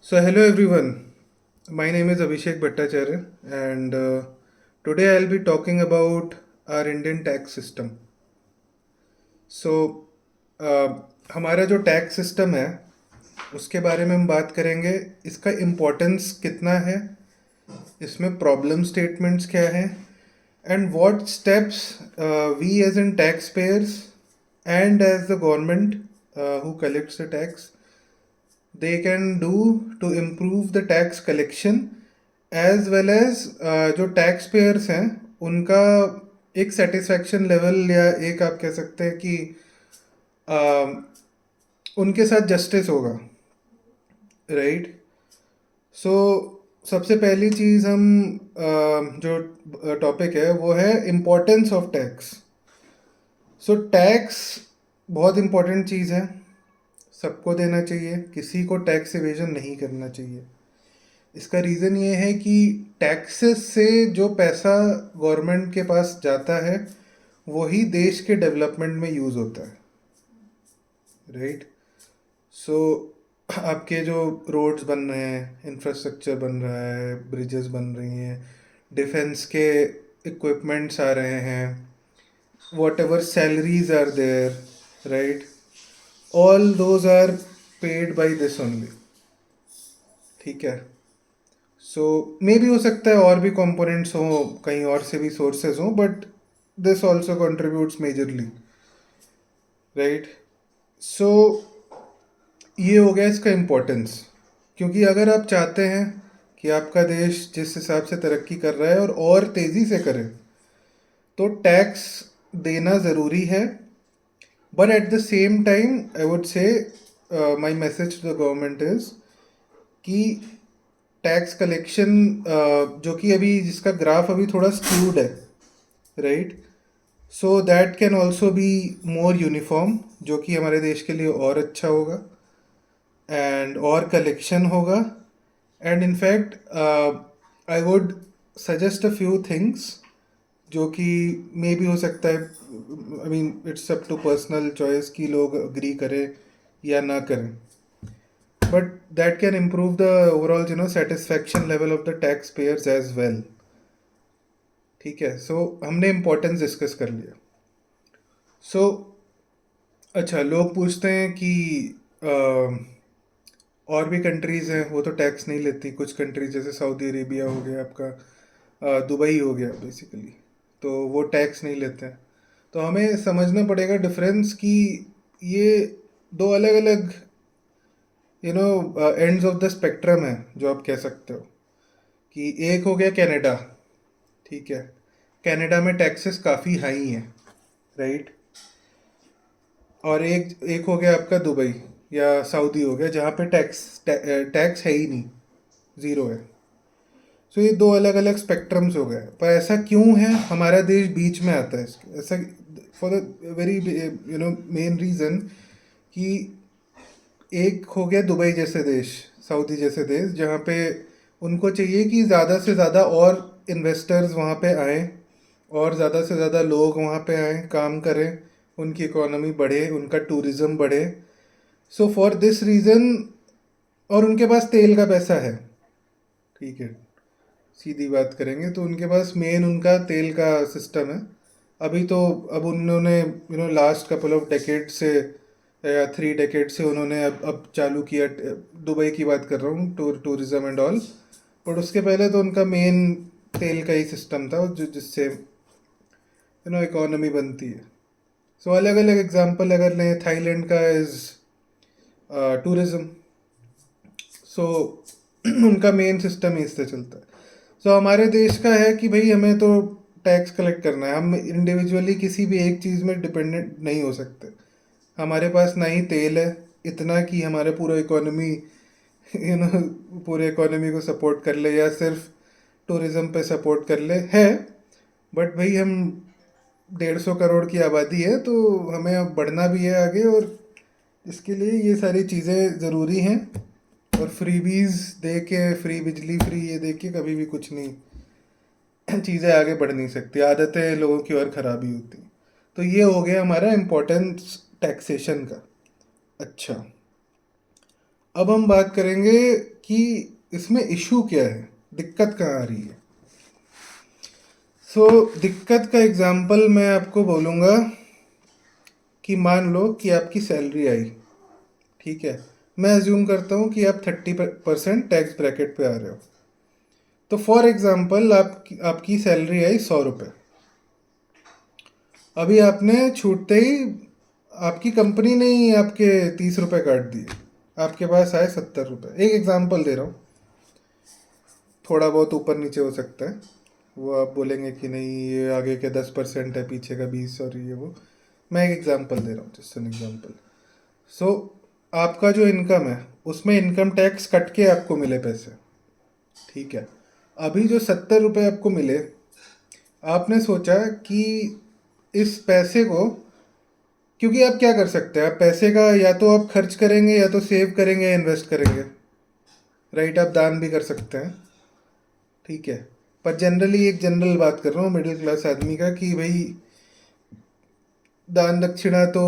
So, hello everyone. My name is Abhishek Bhattacharya, and today I'll be talking about our Indian tax system. So, हमारा जो tax system है उसके बारे में हम बात करेंगे। इसका इम्पोर्टेंस कितना है, इसमें प्रॉब्लम स्टेटमेंट्स क्या है, and what steps we as in tax payers and as the government who collects the tax they can do to improve the tax collection as well as जो टैक्स पेयर्स हैं उनका एक satisfaction level या एक आप कह सकते हैं कि उनके साथ जस्टिस होगा, राइट। सो सबसे पहली चीज़ हम जो टॉपिक है वो है importance of tax. So tax बहुत इम्पोर्टेंट चीज़ है, सबको देना चाहिए, किसी को टैक्स इवेजन नहीं करना चाहिए। इसका रीज़न ये है कि टैक्सेस से जो पैसा गवर्नमेंट के पास जाता है वही देश के डेवलपमेंट में यूज़ होता है, राइट। सो आपके जो रोड्स बन रहे हैं, इंफ्रास्ट्रक्चर बन रहा है, ब्रिजेस बन रही हैं, डिफेंस के इक्विपमेंट्स आ रहे हैं, whatever salaries are there, right, all those are paid by this only, ठीक है। सो मे भी हो सकता है और भी कंपोनेंट्स हों, कहीं और से भी सोर्सेज हों, but this also contributes majorly, right. So ये हो गया इसका इम्पोर्टेंस। क्योंकि अगर आप चाहते हैं कि आपका देश जिस हिसाब से तरक्की कर रहा है और तेज़ी से करे तो टैक्स देना ज़रूरी है। But at the same time I would say my message to the government is कि टैक्स कलेक्शन जो कि अभी जिसका ग्राफ अभी थोड़ा स्क्यूड है, right, so that can also be more uniform, जो कि हमारे देश के लिए और अच्छा होगा एंड और कलेक्शन होगा। And in fact I would suggest a few things जो कि मे भी हो सकता है, I mean it's up to personal choice कि लोग अग्री करें या ना करें, but that can improve the overall satisfaction level of the tax payers as well, ठीक है। सो हमने इम्पोर्टेंस डिस्कस कर लिया। सो अच्छा, लोग पूछते हैं कि और भी कंट्रीज़ हैं वो तो टैक्स नहीं लेती, कुछ कंट्रीज जैसे सऊदी अरेबिया हो गया आपका, दुबई हो गया बेसिकली, तो वो टैक्स नहीं लेते हैं। तो हमें समझना पड़ेगा डिफरेंस कि ये दो अलग अलग एंड्स ऑफ द स्पेक्ट्रम है जो आप कह सकते हो। कि एक हो गया कनाडा, ठीक है, कनाडा में टैक्सेस काफ़ी हाई हैं, राइट। और एक एक हो गया आपका दुबई या सऊदी हो गया जहाँ पे टैक्स है ही नहीं, ज़ीरो है। सो ये दो अलग अलग स्पेक्ट्रम्स हो गए, पर ऐसा क्यों है, हमारा देश बीच में आता है इसके ऐसा, for the very main reason कि एक हो गया दुबई जैसे देश, सऊदी जैसे देश, जहाँ पे उनको चाहिए कि ज़्यादा से ज़्यादा और इन्वेस्टर्स वहाँ पे आएँ और ज़्यादा से ज़्यादा लोग वहाँ पे आएँ, काम करें, उनकी इकोनॉमी बढ़े, उनका टूरिज़्म बढ़े। सो फॉर दिस रीज़न, और उनके पास तेल का पैसा है, ठीक है, सीधी बात करेंगे तो उनके पास मेन उनका तेल का सिस्टम है। अभी तो अब उन्होंने लास्ट कपल ऑफ डेकेड से या 3 डेकेड से उन्होंने अब चालू किया, दुबई की बात कर रहा हूँ, टूरिज़्म एंड ऑल। बट उसके पहले तो उनका मेन तेल का ही सिस्टम था जो जिससे इकोनॉमी बनती है। सो अलग अलग एग्जांपल अगर लें, थाईलैंड का इज़ टूरिज़्म। सो उनका मेन सिस्टम ही इससे चलता है। सो हमारे देश का है कि भाई हमें तो टैक्स कलेक्ट करना है, हम इंडिविजुअली किसी भी एक चीज़ में डिपेंडेंट नहीं हो सकते। हमारे पास ना ही तेल है इतना कि हमारे पूरा इकोनॉमी पूरे इकोनॉमी को सपोर्ट कर ले या सिर्फ टूरिज़्म पे सपोर्ट कर ले है। बट भाई हम 150 करोड़ की आबादी है, तो हमें अब बढ़ना भी है आगे, और इसके लिए ये सारी चीज़ें ज़रूरी हैं। और फ्रीबीज दे के, फ्री बिजली फ्री ये दे के कभी भी कुछ नहीं चीज़ें आगे बढ़ नहीं सकती, आदतें लोगों की और ख़राबी होती। तो ये हो गया हमारा इम्पोर्टेंस टैक्सेशन का। अच्छा, अब हम बात करेंगे कि इसमें इशू क्या है, दिक्कत कहाँ आ रही है। दिक्कत का एग्जांपल मैं आपको बोलूँगा कि मान लो कि आपकी सैलरी आई, ठीक है, मैं अज्यूम करता हूँ कि आप 30% टैक्स ब्रैकेट पे आ रहे हो। तो फॉर एग्जांपल आपकी सैलरी आई 100 रुपये। अभी आपने छूटते ही आपकी कंपनी ने ही आपके 30 रुपये काट दिए, आपके पास आए 70 रुपये। एक एग्जांपल दे रहा हूँ, थोड़ा बहुत ऊपर नीचे हो सकता है, वो आप बोलेंगे कि नहीं ये आगे के 10% है, पीछे का 20, और ये वो। मैं एक एग्जांपल दे रहा हूँ, जस्ट एन एग्जांपल। सो आपका जो इनकम है उसमें इनकम टैक्स कट के आपको मिले पैसे, ठीक है। अभी जो 70 रुपये आपको मिले, आपने सोचा कि इस पैसे को, क्योंकि आप क्या कर सकते हैं, आप पैसे का या तो आप खर्च करेंगे या तो सेव करेंगे या इन्वेस्ट करेंगे, राइट। आप दान भी कर सकते हैं, ठीक है। पर जनरली एक जनरल बात कर रहा हूँ मिडिल क्लास आदमी का, कि भाई दान दक्षिणा तो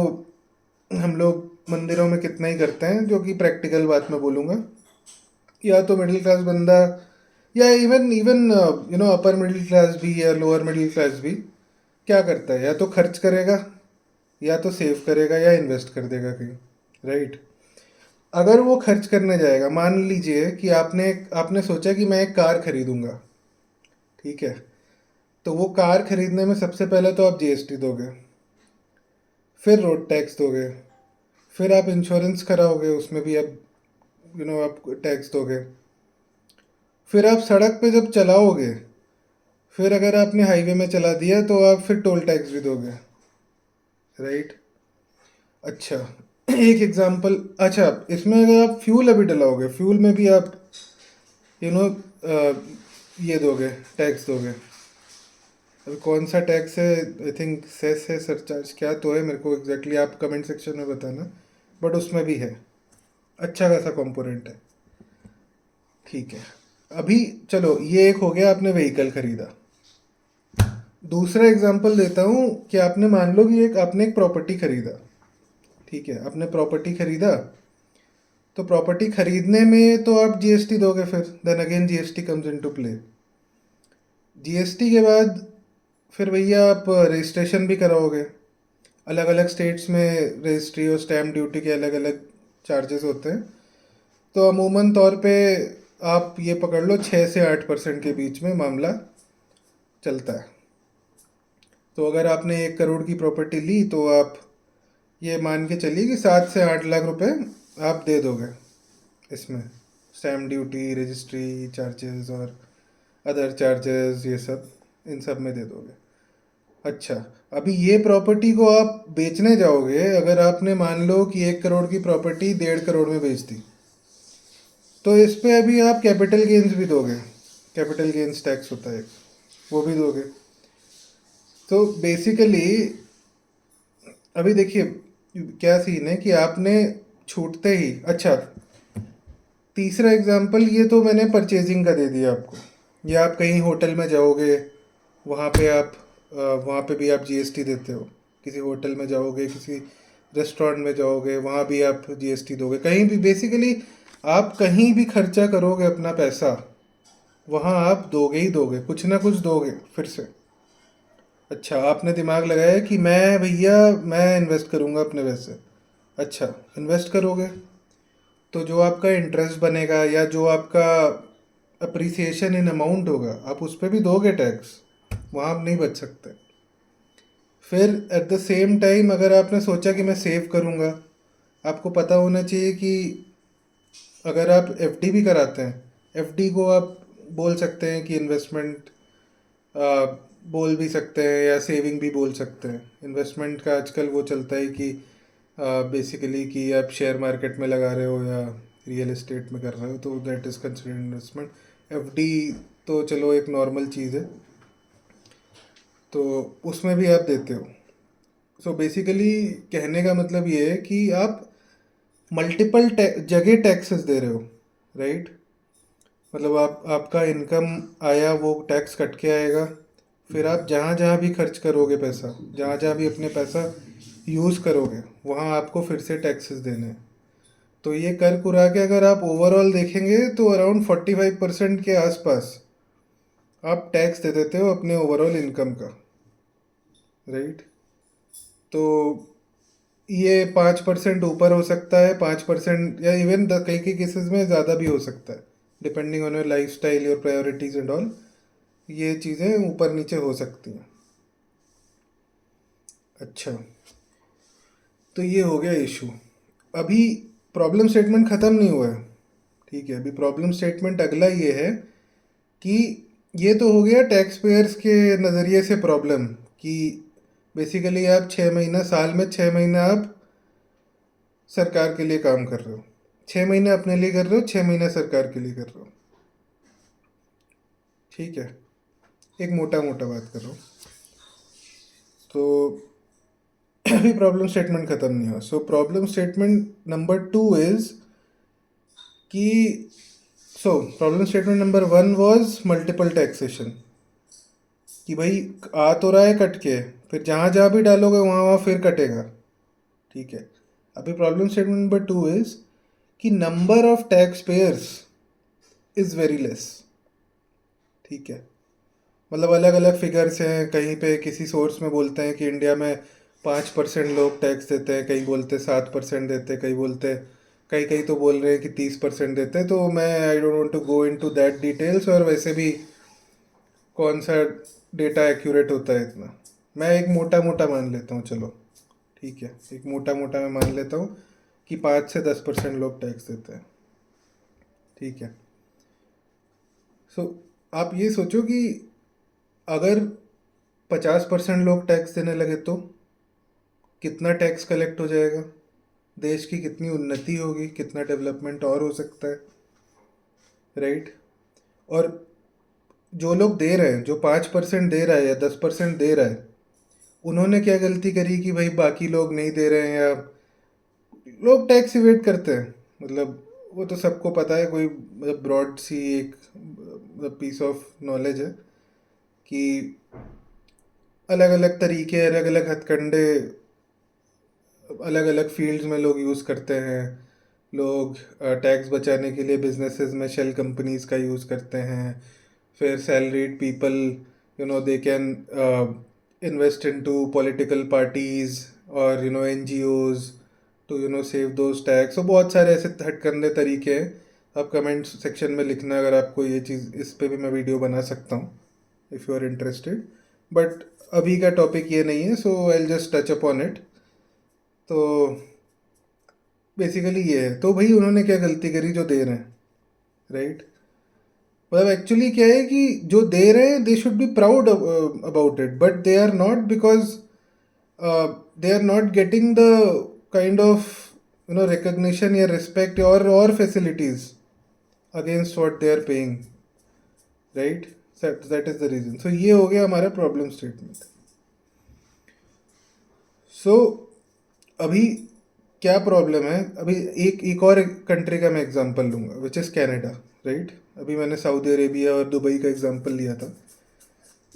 हम लोग मंदिरों में कितना ही करते हैं, जो कि प्रैक्टिकल बात मैं बोलूँगा। या तो मिडिल क्लास बंदा, या even even upper middle class भी या लोअर मिडिल क्लास भी क्या करता है, या तो खर्च करेगा या तो सेव करेगा या इन्वेस्ट कर देगा कहीं, राइट। अगर वो खर्च करने जाएगा, मान लीजिए कि आपने सोचा कि मैं एक कार खरीदूंगा, ठीक है। तो वो कार खरीदने में सबसे पहले तो आप जीएसटी दोगे, फिर रोड टैक्स दोगे, फिर आप इंश्योरेंस कराओगे, उसमें भी आप आप टैक्स दोगे, फिर आप सड़क पे जब चलाओगे, फिर अगर आपने हाईवे में चला दिया तो आप फिर टोल टैक्स भी दोगे, राइट। अच्छा, एक एग्जांपल, अच्छा इसमें अगर आप फ्यूल अभी डलाओगे, फ्यूल में भी आप यू नो ये दोगे, टैक्स दोगे। अभी कौन सा टैक्स है, आई थिंक सेस है, सरचार्ज क्या तो है, मेरे को एग्जैक्टली आप कमेंट सेक्शन में बताना, बट उसमें भी है, अच्छा खासा कंपोनेंट है, ठीक है। अभी चलो ये एक हो गया, आपने व्हीकल खरीदा। दूसरा एग्जांपल देता हूँ कि आपने मान लो कि आपने एक प्रॉपर्टी खरीदा, ठीक है। आपने प्रॉपर्टी खरीदा, तो प्रॉपर्टी खरीदने में तो आप जीएसटी दोगे, फिर then again GST comes into play. GST के बाद फिर भैया आप रजिस्ट्रेशन भी कराओगे। अलग अलग स्टेट्स में रजिस्ट्री और स्टैम्प ड्यूटी के अलग अलग चार्जेस होते हैं। तो अमूमन तौर पे आप ये पकड़ लो 6 से 8% के बीच में मामला चलता है। तो अगर आपने 1 करोड़ की प्रॉपर्टी ली तो आप ये मान के चलिए कि 7 से 8 लाख रुपए आप दे दोगे इसमें, स्टैम्प ड्यूटी, रजिस्ट्री चार्जेस और अदर चार्जेस, ये सब इन सब में दे दोगे। अच्छा, अभी ये प्रॉपर्टी को आप बेचने जाओगे, अगर आपने मान लो कि 1 करोड़ की प्रॉपर्टी 1.5 करोड़ में बेच दी, तो इस पे अभी आप कैपिटल गेन्स भी दोगे, कैपिटल गेन्स टैक्स होता है, वो भी दोगे। तो बेसिकली अभी देखिए क्या सीन है कि आपने छूटते ही, अच्छा तीसरा एग्जांपल, ये तो मैंने परचेजिंग का दे दिया आपको, या आप कहीं होटल में जाओगे, वहाँ पे आप वहाँ पे भी आप जीएसटी देते हो। किसी होटल में जाओगे, किसी रेस्टोरेंट में जाओगे, वहाँ भी आप जीएसटी दोगे। कहीं भी बेसिकली आप कहीं भी खर्चा करोगे अपना पैसा, वहाँ आप दोगे ही दोगे, कुछ ना कुछ दोगे फिर से। अच्छा, आपने दिमाग लगाया कि मैं भैया मैं इन्वेस्ट करूँगा अपने पैसे। अच्छा, इन्वेस्ट करोगे तो जो आपका इंटरेस्ट बनेगा या जो आपका अप्रिसिएशन इन अमाउंट होगा, आप उस पर भी दोगे टैक्स, वहाँ आप नहीं बच सकते। फिर एट द सेम टाइम अगर आपने सोचा कि मैं सेव करूँगा, आपको पता होना चाहिए कि अगर आप एफडी भी कराते हैं, एफडी को आप बोल सकते हैं कि इन्वेस्टमेंट बोल भी सकते हैं या सेविंग भी बोल सकते हैं। इन्वेस्टमेंट का आजकल वो चलता है कि बेसिकली कि आप शेयर मार्केट में लगा रहे हो या रियल एस्टेट में कर रहे हो, तो that is considered investment. FD तो चलो एक नॉर्मल चीज़ है, तो उसमें भी आप देते हो। सो बेसिकली कहने का मतलब ये है कि आप मल्टीपल जगह टैक्सेस दे रहे हो, राइट। मतलब आप आपका इनकम आया, वो टैक्स कट के आएगा, फिर आप जहाँ जहाँ भी खर्च करोगे पैसा, जहाँ जहाँ भी अपने पैसा यूज़ करोगे, वहाँ आपको फिर से टैक्सेस देने हैं। तो ये कर कुरा के अगर आप ओवरऑल देखेंगे तो अराउंड 45% के आसपास आप टैक्स दे देते हो अपने ओवरऑल इनकम का, राइट। तो ये 5% ऊपर हो सकता है, 5% या इवन कई कई केसेस में ज़्यादा भी हो सकता है, depending on your life style, your priorities and all. ये चीज़ें ऊपर नीचे हो सकती हैं। अच्छा, तो ये हो गया इशू। अभी प्रॉब्लम स्टेटमेंट ख़त्म नहीं हुआ है, ठीक है। अभी प्रॉब्लम स्टेटमेंट अगला ये है कि ये तो हो गया टैक्स पेयर्स के नज़रिए से प्रॉब्लम, कि बेसिकली आप 6 महीना, साल में 6 महीना आप सरकार के लिए काम कर रहे हो, 6 महीने अपने लिए कर रहे हो, 6 महीने सरकार के लिए कर रहे हो, ठीक है। एक मोटा मोटा बात कर रहा हूँ। तो अभी प्रॉब्लम स्टेटमेंट ख़त्म नहीं हुआ। So problem statement number 2 is कि problem statement number 1 was multiple taxation, कि भाई आ तो रहा है कट के, फिर जहाँ जहाँ भी डालोगे वहाँ वहाँ फिर कटेगा, ठीक है। अभी प्रॉब्लम स्टेटमेंट नंबर 2 इज़ कि number of tax pairs is very less, ठीक है। मतलब अलग अलग फिगर्स हैं, कहीं पे किसी सोर्स में बोलते हैं कि इंडिया में 5% लोग टैक्स देते हैं, कहीं बोलते 7% देते हैं, कहीं बोलते, कहीं कहीं तो बोल रहे हैं कि 30% देते हैं। तो मैं I don't want to go into that details, और वैसे भी कौन सा डेटा एक्यूरेट होता है इतना। मैं एक मोटा मोटा मान लेता हूँ, चलो ठीक है, एक मोटा मोटा मैं मान लेता हूँ कि 5 से 10% लोग टैक्स देते हैं, ठीक है। सो आप ये सोचो कि अगर 50% लोग टैक्स देने लगे तो कितना टैक्स कलेक्ट हो जाएगा, देश की कितनी उन्नति होगी, कितना डेवलपमेंट और हो सकता है, राइट। और जो लोग दे रहे हैं, जो 5% दे रहा है या 10% दे रहा है, उन्होंने क्या गलती करी कि भाई बाकी लोग नहीं दे रहे हैं, या लोग टैक्स इवेट करते हैं। मतलब वो तो सबको पता है, कोई मतलब ब्रॉड सी एक पीस ऑफ नॉलेज है कि अलग अलग तरीके, अलग अलग हथकंडे अलग अलग फील्ड्स में लोग यूज़ करते हैं। लोग टैक्स बचाने के लिए बिजनेसेस में शेल कंपनीज का यूज़ करते हैं, फिर salaried people, you know, they can invest into political parties और you know NGOs to you know save those tax. तो बहुत सारे ऐसे हटकंडे तरीके हैं। आप कमेंट सेक्शन में लिखना अगर आपको ये चीज़, इस पे भी मैं वीडियो बना सकता हूँ if you are interested, but अभी का टॉपिक ये नहीं है, so I will just touch upon it. तो बेसिकली ये है। तो भाई उन्होंने क्या गलती करी जो दे रहे हैं, राइट। मतलब एक्चुअली क्या है कि जो दे रहे हैं they should be proud about it, but they are not, because they are not getting the kind of you know recognition या रिस्पेक्ट और facilities against what they are paying, right. That is the reason. So ये हो गया हमारा problem statement. सो अभी क्या problem है, अभी एक एक और कंट्री का मैं एग्जांपल लूँगा, विच इज़ कनाडा, राइट। अभी मैंने सऊदी अरेबिया और दुबई का एग्जांपल लिया था।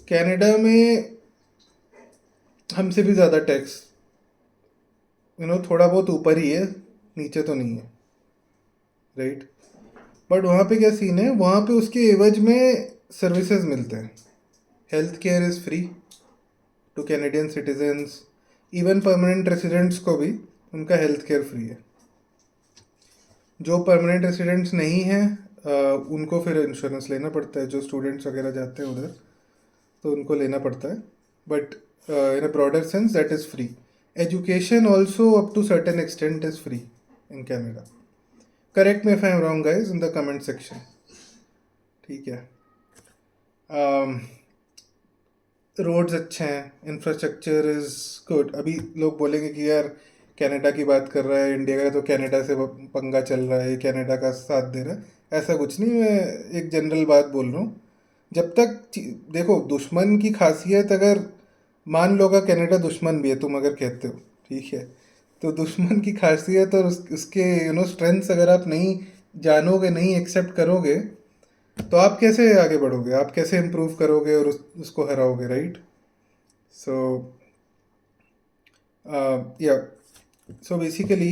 कनाडा में हमसे भी ज़्यादा टैक्स, यू नो, थोड़ा बहुत ऊपर ही है, नीचे तो नहीं है, राइट। बट वहाँ पे क्या सीन है, वहाँ पे उसके एवज में सर्विसेज मिलते हैं। Health care is free two Canadian citizens, even permanent residents को भी उनका हेल्थ केयर फ्री है। जो परमानेंट रेसिडेंट्स नहीं हैं उनको फिर इंश्योरेंस लेना पड़ता है। जो स्टूडेंट्स वगैरह जाते हैं उधर तो उनको लेना पड़ता है, but in a broader sense that is free. Education also up to certain extent is free in Canada. Correct me if I am wrong guys in the comment section, ठीक है। रोड्स अच्छे हैं, इंफ्रास्ट्रक्चर इज़ गुड। अभी लोग बोलेंगे कि यार Canada की बात कर रहा है, इंडिया का, तो कनाडा से पंगा चल रहा है, कनाडा का साथ दे रहा है। ऐसा कुछ नहीं, मैं एक जनरल बात बोल रहा हूँ। जब तक देखो, दुश्मन की खासियत, अगर मान लो अगर कनाडा दुश्मन भी है, तुम अगर कहते हो, ठीक है, तो दुश्मन की खासियत और उसके यू नो स्ट्रेंथ्स अगर आप नहीं जानोगे, नहीं एक्सेप्ट करोगे, तो आप कैसे आगे बढ़ोगे, आप कैसे इम्प्रूव करोगे और उसको हराओगे, right. So yeah, so basically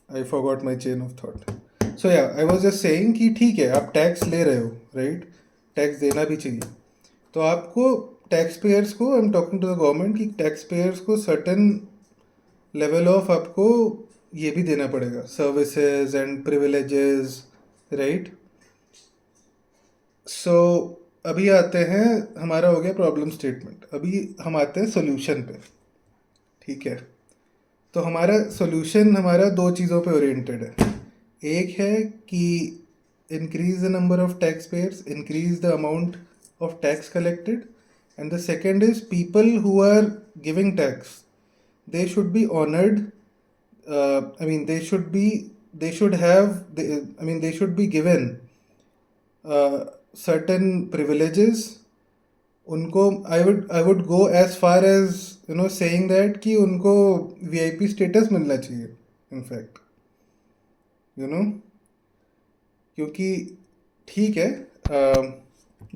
I forgot my chain of thought. So yeah I was just saying कि ठीक है, आप टैक्स ले रहे हो, राइट, टैक्स देना भी चाहिए। तो आपको टैक्स पेयर्स को, I am talking to the government, कि टैक्स पेयर्स को सर्टन लेवल ऑफ आपको ये भी देना पड़ेगा, services and privileges, right. So अभी आते हैं, हमारा हो गया प्रॉब्लम स्टेटमेंट, अभी हम आते हैं सोल्यूशन पे, ठीक है। तो हमारा सोल्यूशन हमारा दो चीज़ों पे ओरिएंटेड है। एक है कि increase the number of tax payers, increase the amount of tax collected, and the second is people who are giving tax, they should be honored. I mean, they should have, I mean, they should be given certain privileges. उनको I would go as far as saying that कि उनको VIP status मिलना चाहिए, in fact, you know, क्योंकि ठीक है,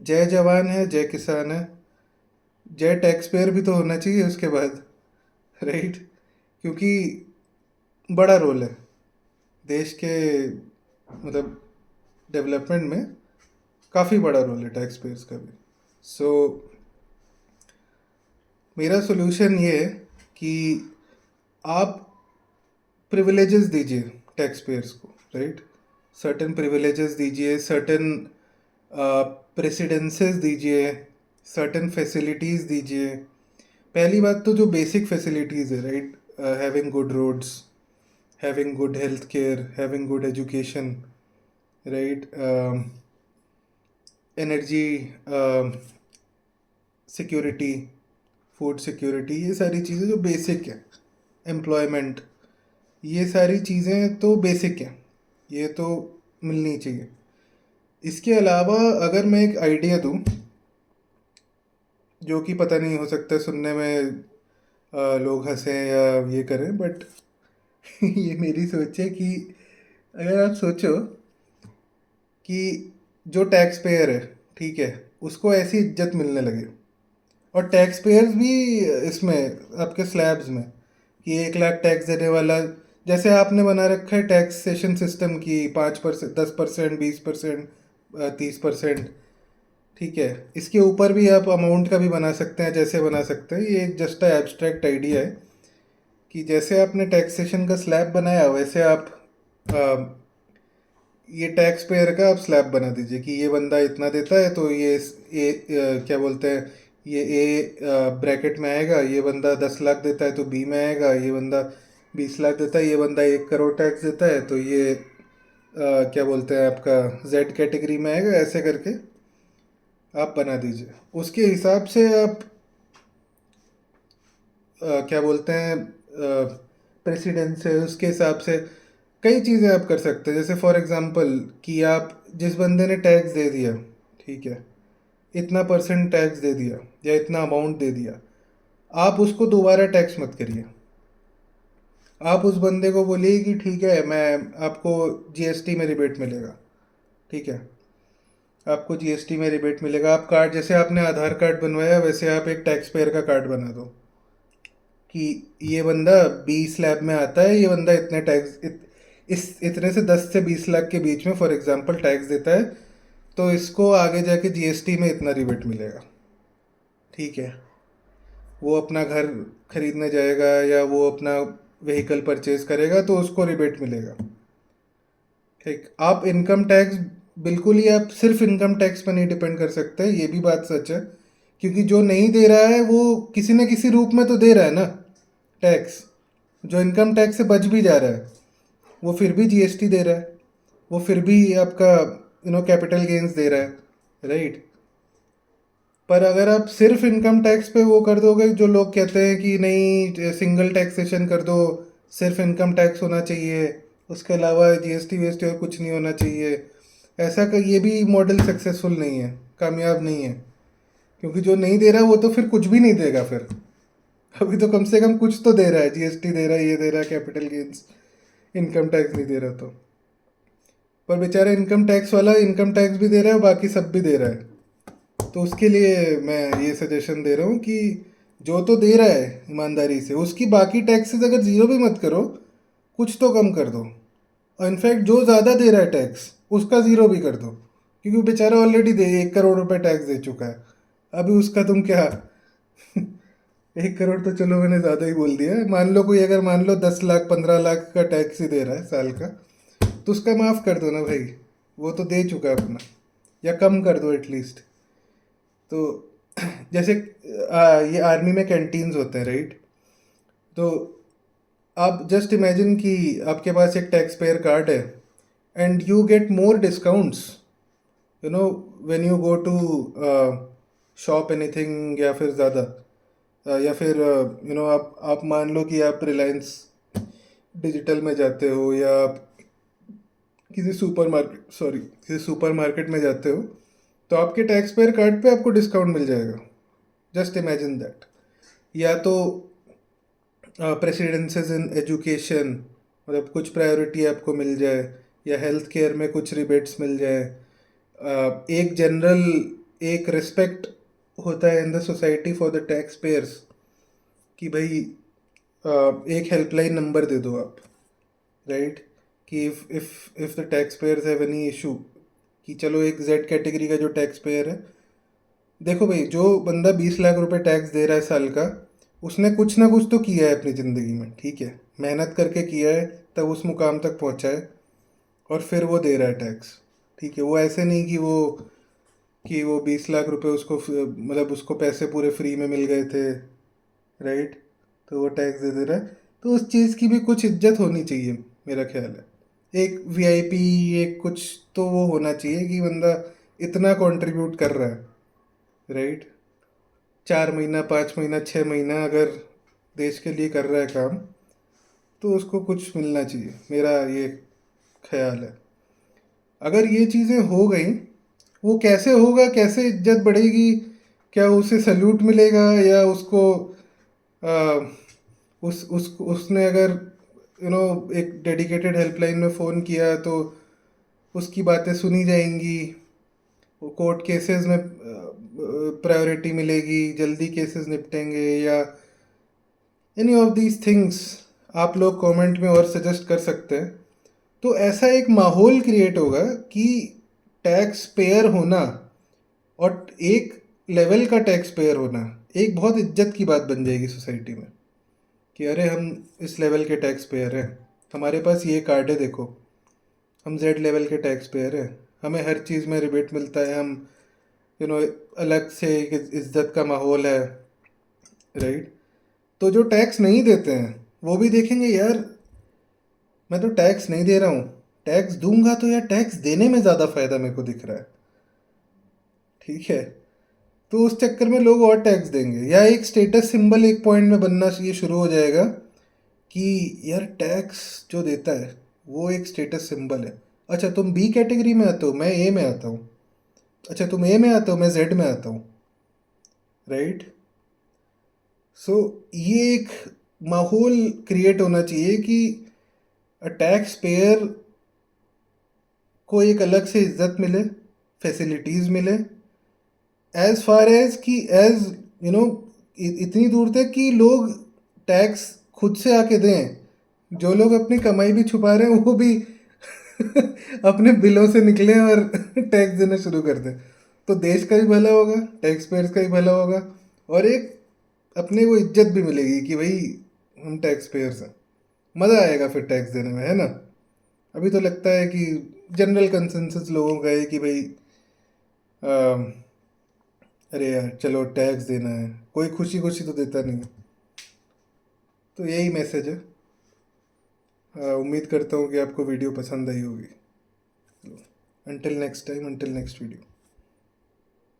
जय जवान है जय किसान है, जय टैक्स पेयर भी तो होना चाहिए उसके बाद, राइट। क्योंकि बड़ा रोल है देश के, मतलब डेवलपमेंट में काफ़ी बड़ा रोल है टैक्स पेयर्स का भी। सो मेरा सोल्यूशन ये है कि आप प्रिविलेजेस दीजिए टैक्स पेयर्स को, राइट, सर्टेन प्रिविलेजेस दीजिए, सर्टेन प्रेसिडेंसेस दीजिए, सर्टेन फैसिलिटीज़ दीजिए। पहली बात तो जो बेसिक फैसिलिटीज़ है, right, having good roads, having good health care, having good education, right, energy security, food security, ये सारी चीज़ें जो बेसिक है, एम्प्लॉयमेंट, ये सारी चीज़ें तो बेसिक हैं, ये तो मिलनी चाहिए। इसके अलावा अगर मैं एक आइडिया दूँ, जो कि पता नहीं, हो सकता है सुनने में लोग हंसें या ये करें, बट ये मेरी सोच है कि अगर आप सोचो कि जो टैक्स पेयर है, ठीक है, उसको ऐसी इज्जत मिलने लगे, और टैक्स पेयर्स भी इसमें आपके स्लैब्स में, कि 1 लाख टैक्स देने वाला, जैसे आपने बना रखा है टैक्सेशन सिस्टम की 5%, 10%, 20%, 30%, ठीक है, इसके ऊपर भी आप अमाउंट का भी बना सकते हैं, जैसे बना सकते हैं। ये जस्ट एब्स्ट्रैक्ट आइडिया है कि जैसे आपने टैक्सेशन का स्लैब बनाया, वैसे आप ये टैक्स पेयर का आप स्लैब बना दीजिए कि ये बंदा इतना देता है तो ये क्या बोलते हैं, ये ब्रैकेट में आएगा, ये बंदा 10 लाख देता है तो बी में आएगा, ये बंदा 20 लाख देता है, ये बंदा 1 करोड़ टैक्स देता है तो ये क्या बोलते हैं आपका जेड कैटेगरी में आएगा। ऐसे करके आप बना दीजिए, उसके हिसाब से आप क्या बोलते हैं प्रेसिडेंस है, उसके हिसाब से कई चीज़ें आप कर सकते हैं। जैसे फॉर एग्जांपल कि आप जिस बंदे ने टैक्स दे दिया, ठीक है, इतना % टैक्स दे दिया या इतना अमाउंट दे दिया, आप उसको दोबारा टैक्स मत करिए। आप उस बंदे को बोलिए कि ठीक है, मैं आपको GST में रिबेट मिलेगा, ठीक है, आपको GST में रिबेट मिलेगा। आप कार्ड, जैसे आपने आधार कार्ड बनवाया, वैसे आप एक टैक्स पेयर का कार्ड बना दो कि ये बंदा 20 लाख में आता है, ये बंदा इतने टैक्स इस इतने से 10 से 20 लाख के बीच में फॉर एग्जांपल टैक्स देता है, तो इसको आगे जाके GST में इतना रिबेट मिलेगा, ठीक है। वो अपना घर खरीदने जाएगा या वो अपना व्हीकल परचेज करेगा तो उसको रिबेट मिलेगा, ठीक। आप इनकम टैक्स बिल्कुल ही आप सिर्फ इनकम टैक्स पर नहीं डिपेंड कर सकते, ये भी बात सच है, क्योंकि जो नहीं दे रहा है वो किसी न किसी रूप में तो दे रहा है ना टैक्स। जो इनकम टैक्स से बच भी जा रहा है वो फिर भी GST दे रहा है, वो फिर भी आपका कैपिटल गेन्स दे रहा है, राइट। पर अगर आप सिर्फ इनकम टैक्स पे वो कर दोगे, जो लोग कहते हैं कि नहीं सिंगल टैक्सेशन कर दो, सिर्फ इनकम टैक्स होना चाहिए, उसके अलावा GST वेस्ट और कुछ नहीं होना चाहिए, ऐसा का ये भी मॉडल सक्सेसफुल नहीं है, कामयाब नहीं है। क्योंकि जो नहीं दे रहा वो तो फिर कुछ भी नहीं देगा फिर। अभी तो कम से कम कुछ तो दे रहा है, GST दे रहा है, ये दे रहा है, कैपिटल गेन्स, इनकम टैक्स नहीं दे रहा तो। पर बेचारा इनकम टैक्स वाला इनकम टैक्स भी दे रहा है, बाकी सब भी दे रहा है। तो उसके लिए मैं ये सजेशन दे रहा हूँ कि जो तो दे रहा है ईमानदारी से, उसकी बाकी टैक्सेस अगर ज़ीरो भी मत करो, कुछ तो कम कर दो, और इनफैक्ट जो ज़्यादा दे रहा है टैक्स उसका ज़ीरो भी कर दो, क्योंकि वो बेचारा ऑलरेडी दे 1 करोड़ रुपए टैक्स दे चुका है। अभी उसका तुम क्या 1 करोड़ तो चलो मैंने ज़्यादा ही बोल दिया है, मान लो कोई अगर मान लो 10 लाख 15 लाख का टैक्स ही दे रहा है साल का, तो उसका माफ़ कर दो ना भाई, वो तो दे चुका है अपना, या कम कर दो एटलीस्ट। तो जैसे ये आर्मी में कैंटीन्स होते हैं, राइट? तो आप जस्ट इमेजिन कि आपके पास एक टैक्स पेयर कार्ड है and you get more discounts, you know, when you go to shop anything, या फिर ज़्यादा या फिर आप मान लो कि आप रिलायंस डिजिटल में जाते हो, या आप किसी सुपर मार्केट में जाते हो, तो आपके टैक्स पेयर कार्ड पे आपको डिस्काउंट मिल जाएगा। Just imagine that. या तो प्रेसिडेंसेस इन एजुकेशन, मतलब कुछ प्रायोरिटी आपको मिल जाए, या हेल्थ केयर में कुछ रिबेट्स मिल जाए। एक जनरल एक रिस्पेक्ट होता है in the society for the tax pairs, कि भाई एक हेल्पलाइन नंबर दे दो आप, राइट? कि if the tax pairs have any issue, कि चलो एक जेड कैटेगरी का जो टैक्स पेयर है, देखो भाई जो बंदा 20 लाख रुपए टैक्स दे रहा है साल का, उसने कुछ ना कुछ तो किया है अपनी ज़िंदगी में, ठीक है, मेहनत करके किया है तब उस मुकाम तक पहुंचा है, और फिर वो दे रहा है टैक्स। ठीक है, वो ऐसे नहीं कि वो 20 लाख रुपए उसको मतलब उसको पैसे पूरे फ्री में मिल गए थे, राइट? तो वो टैक्स दे दे रहा है, तो उस चीज़ की भी कुछ इज्जत होनी चाहिए, मेरा ख्याल है। एक वीआईपी, एक कुछ तो वो होना चाहिए कि बंदा इतना कंट्रीब्यूट कर रहा है, राइट? 4 महीना, 5 महीना, 6 महीना अगर देश के लिए कर रहा है काम, तो उसको कुछ मिलना चाहिए, मेरा ये ख्याल है। अगर ये चीज़ें हो गई, वो कैसे होगा, कैसे इज्जत बढ़ेगी? क्या उसे सल्यूट मिलेगा, या उसको आ, उसने अगर एक डेडिकेटेड हेल्पलाइन में फ़ोन किया तो उसकी बातें सुनी जाएंगी, कोर्ट केसेस में प्रायोरिटी मिलेगी, जल्दी केसेस निपटेंगे, या एनी ऑफ दीज थिंग्स आप लोग कमेंट में और सजेस्ट कर सकते हैं। तो ऐसा एक माहौल क्रिएट होगा कि टैक्स पेयर होना, और एक लेवल का टैक्स पेयर होना, एक बहुत इज्जत की बात बन जाएगी सोसाइटी में, कि अरे हम इस लेवल के टैक्स पेयर हैं, हमारे पास ये कार्ड है, देखो हम जेड लेवल के टैक्स पेयर हैं, हमें हर चीज़ में रिबेट मिलता है, हम यू नो अलग से एक इज्जत का माहौल है, राइट? तो जो टैक्स नहीं देते हैं वो भी देखेंगे, यार मैं तो टैक्स नहीं दे रहा हूँ, टैक्स दूंगा तो यार टैक्स देने में ज़्यादा फ़ायदा मेरे को दिख रहा है, ठीक है? तो उस चक्कर में लोग और टैक्स देंगे, या एक स्टेटस सिंबल एक पॉइंट में बनना ये शुरू हो जाएगा कि यार टैक्स जो देता है वो एक स्टेटस सिंबल है। अच्छा तुम बी कैटेगरी में आते हो, मैं ए में आता हूँ। अच्छा तुम ए में आते हो, मैं जेड में आता हूँ, राइट? सो ये एक माहौल क्रिएट होना चाहिए कि टैक्स पेयर को एक अलग से इज्जत मिले, फैसिलिटीज़ मिले, एज फार एज कि एज यू नो इतनी दूर तक कि लोग टैक्स खुद से आके दें, जो लोग अपनी कमाई भी छुपा रहे हैं वो भी अपने बिलों से निकले और टैक्स देना शुरू कर दें। तो देश का भी भला होगा, टैक्स पेयर्स का भी भला होगा, और एक अपने को इज्जत भी मिलेगी कि भाई हम टैक्स पेयर्स हैं। मज़ा आएगा फिर टैक्स देने में, है ना? अभी तो लगता है कि जनरल कंसेंसस लोगों का है कि भाई अरे यार चलो टैक्स देना है, कोई खुशी खुशी तो देता नहीं है। तो यही मैसेज है। उम्मीद करता हूँ कि आपको वीडियो पसंद आई होगी। Until next time, until next video.